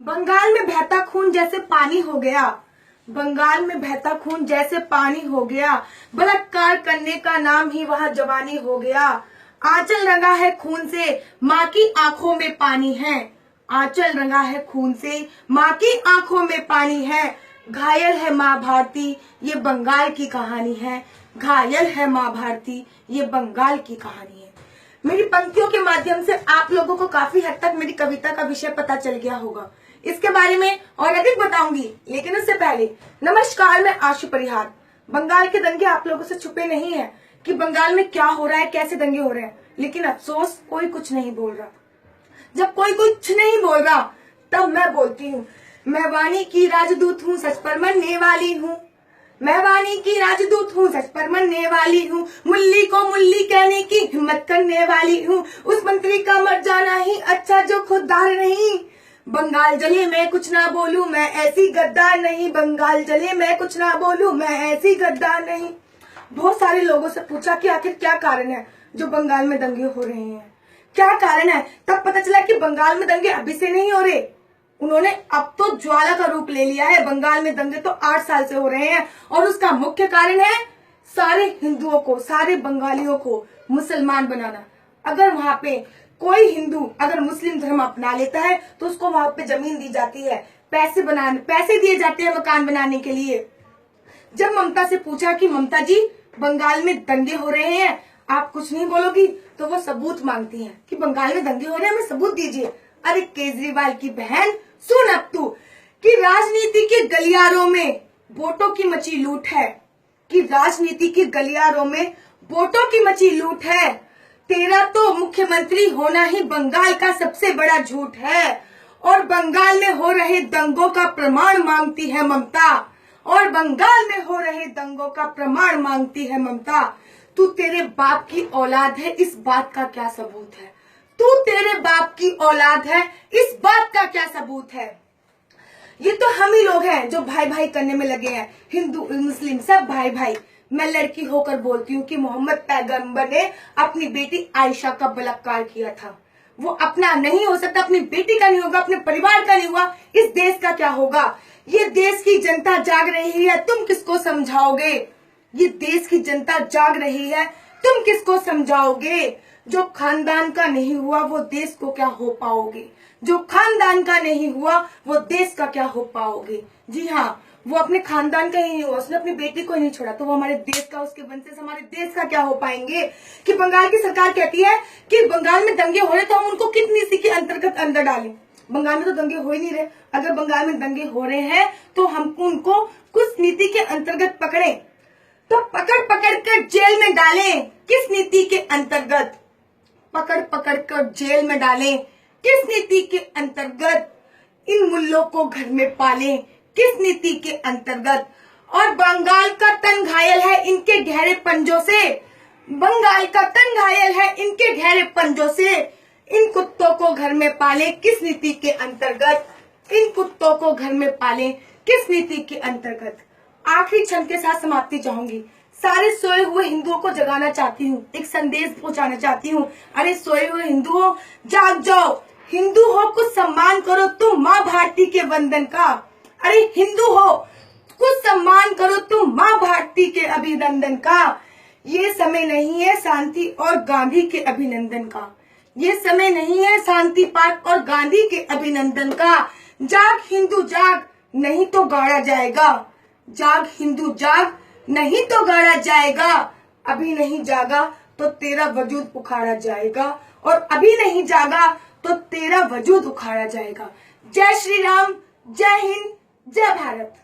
बंगाल में बहता खून जैसे पानी हो गया। बंगाल में बहता खून जैसे पानी हो गया। बलात्कार करने का नाम ही वहाँ जवानी हो गया। आंचल रंगा है खून से, माँ की आंखों में पानी है। आंचल रंगा है खून से, माँ की आंखों में पानी है। घायल है माँ भारती, ये बंगाल की कहानी है। घायल है माँ भारती, ये बंगाल की कहानी है। मेरी पंक्तियों के माध्यम से आप लोगों को काफी हद तक मेरी कविता का विषय पता चल गया होगा। इसके बारे में और अधिक बताऊंगी, लेकिन उससे पहले नमस्कार, मैं आशु परिहार। बंगाल के दंगे आप लोगों से छुपे नहीं है कि बंगाल में क्या हो रहा है, कैसे दंगे हो रहे हैं, लेकिन अफसोस कोई कुछ नहीं बोल रहा। जब कोई कुछ नहीं बोल रहा तब मैं बोलती हूँ। मैं वाणी की राजदूत हूँ, सच पर मरने वाली हूँ। मैं वाणी की राजदूत हूँ, सच पर मरने वाली हूँ। मुल्ली को मुल्ली कहने की हिम्मत करने वाली हूँ। उस मंत्री का मर जाना ही अच्छा जो खुददार नहीं। बंगाल जले मैं कुछ ना बोलूं, मैं ऐसी गद्दार नहीं। बंगाल जले मैं कुछ ना बोलूं, मैं ऐसी गद्दार नहीं। बहुत सारे लोगों से पूछा कि आखिर क्या कारण है जो बंगाल में दंगे हो रहे हैं, क्या कारण है। तब पता चला कि बंगाल में दंगे अभी से नहीं हो रहे, उन्होंने अब तो ज्वाला का रूप ले लिया है। बंगाल में दंगे तो 8 साल से हो रहे हैं और उसका मुख्य कारण है सारे हिंदुओं को, सारे बंगालियों को मुसलमान बनाना। अगर वहां पे कोई हिंदू अगर मुस्लिम धर्म अपना लेता है तो उसको वहां पे जमीन दी जाती है, पैसे दिए जाते हैं मकान बनाने के लिए। जब ममता से पूछा कि ममता जी बंगाल में दंगे हो रहे हैं, आप कुछ नहीं बोलोगी, तो वो सबूत मांगती हैं कि बंगाल में दंगे हो रहे हैं, हमें सबूत दीजिए। अरे केजरीवाल की बहन, सुन अब तू कि राजनीति के गलियारों में वोटों की मची लूट है, कि राजनीति के गलियारों में वोटों की मची लूट है। तेरा तो मुख्यमंत्री होना ही बंगाल का सबसे बड़ा झूठ है। और बंगाल में हो रहे दंगों का प्रमाण मांगती है ममता। और बंगाल में हो रहे दंगों का प्रमाण मांगती है ममता। तू तेरे बाप की औलाद है, इस बात का क्या सबूत है। तू तेरे बाप की औलाद है, इस बात का क्या सबूत है। ये तो हम ही लोग हैं जो भाई भाई करने में लगे हैं, हिंदू मुस्लिम सब भाई भाई। मैं लड़की होकर बोलती हूँ कि मोहम्मद पैगंबर ने अपनी बेटी आयशा का बलात्कार किया था। वो अपना नहीं हो सकता, अपनी बेटी का नहीं होगा, अपने परिवार का नहीं हुआ, इस देश का क्या होगा। ये देश की जनता जाग रही है, तुम किसको समझाओगे। ये देश की जनता जाग रही है, तुम किसको समझाओगे। जो खानदान का नहीं हुआ वो देश को क्या हो पाओगे। जो खानदान का नहीं हुआ वो देश का क्या हो पाओगे। जी हाँ, वो अपने खानदान का ही नहीं हुआ, उसने अपनी बेटी को ही नहीं छोड़ा, तो वो हमारे देश का, उसके वंशज हमारे देश का क्या हो पाएंगे। कि बंगाल की सरकार कहती है कि बंगाल में दंगे हो रहे तो हम उनको किस नीति के अंतर्गत अंदर डालें। बंगाल में तो दंगे हो ही नहीं रहे। अगर बंगाल में दंगे हो रहे हैं तो हम उनको कुछ नीति के अंतर्गत पकड़े, तो पकड़ पकड़ कर जेल में डालें। किस नीति के अंतर्गत पकड़ पकड़ कर जेल में डालें, किस नीति के अंतर्गत। इन मुल्लों को घर में पालें, किस नीति के अंतर्गत। और बंगाल का तन घायल है इनके गहरे पंजों से। बंगाल का तन घायल है इनके गहरे पंजों से। इन कुत्तों को घर में पालें, किस नीति के अंतर्गत। इन कुत्तों को घर में पालें, किस नीति के अंतर्गत। आखिरी क्षण के साथ समाप्ति चाहूंगी। सारे सोए हुए हिंदुओं को जगाना चाहती हूँ, एक संदेश पहुंचाना चाहती हूँ। अरे सोए हुए हिंदुओं, जाग जाओ। हिंदू हो, कुछ सम्मान करो तुम माँ भारती के वंदन का। अरे हिंदू हो, कुछ सम्मान करो तुम माँ भारती के अभिनंदन का। ये समय नहीं है शांति और गांधी के अभिनंदन का। ये समय नहीं है शांति पार्क और गांधी के अभिनंदन का। जाग हिंदू जाग, नहीं तो गाड़ा जाएगा। जाग हिंदू जाग, नहीं तो गाड़ा जाएगा। अभी नहीं जागा तो तेरा वजूद उखाड़ा जाएगा, और अभी नहीं जागा तो तेरा वजूद उखाड़ा जाएगा। जय श्री राम, जय हिंद, जय भारत।